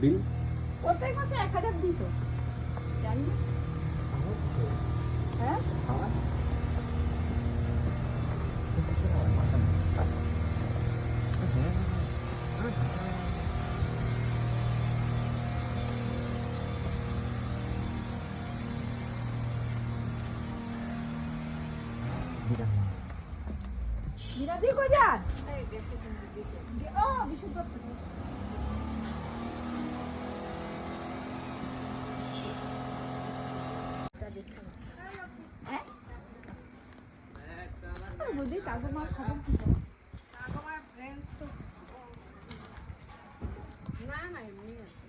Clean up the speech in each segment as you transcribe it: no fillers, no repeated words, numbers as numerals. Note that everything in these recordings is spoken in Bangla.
बिल প্রত্যেক মাসে 1000 দিত জানি না হ্যাঁ हाँ মিরাদি কই যান ও বিশুদ্ধ বুঝি কাগো মার খবর কি কাগো মার ফ্রেন্ডস তো না না এমনি আছে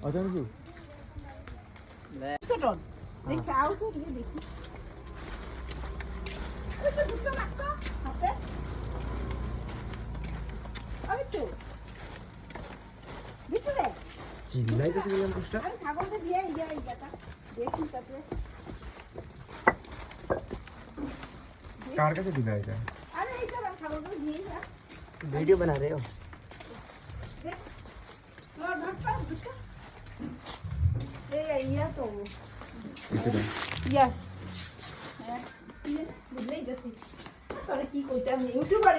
अच्छा जी ছোটন দেখি আউ তো দেখি ওই তো দুটো রাখতো হাতে ওই তো ভিতরে चिल्लाई जैसे हम कुछ আরে ছাগলটা দিয়ে এই কথা দেখি তারপরে कार कैसे दिलाया जाए अरे इधर ছাগলটা দিয়ে যা वीडियो बना रहे हो देख लो ढक्कन ढक्कन ये तो इतना या ये बुझले जैसे তোরে কি কইতে আমি ইউটিউবার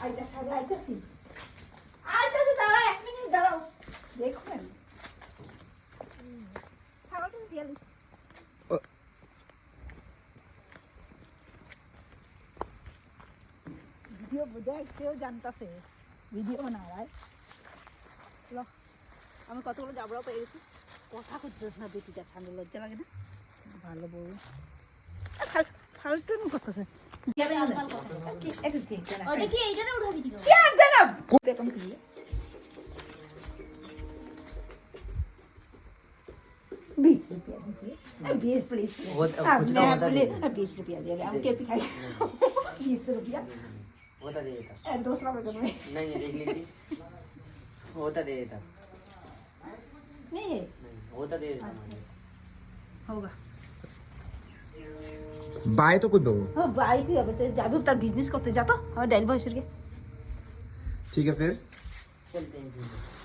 আইতা খাবে আইতাছি দাঁড়া 1 মিনিট দাঁড়াও দেখুন ছাগলটা দিয়ে আলি ভিডিও বুঝাই কেউ জানতাছে ভিডিও না রাই লো আমি কতগুলো জাবড়াও পেয়ে গেছি কথা করছিস না বেটিটার সামনে লজ্জা লাগে না ভালো বউ ফালতু করতেছে দেখি এইটারে উঠাবি দিও ₹20 दे हम क्या खाई ₹20 होता दे देता दूसरा बर्गर में नहीं ये देख लीजिए होता दे देता नहीं है होता दे देता होगा बाय तो कुछ दो हाँ भाई भी अब तो जाबे तार बिजनेस करते जाता हाँ डाइल बॉय सर के ठीक है फिर चलते हैं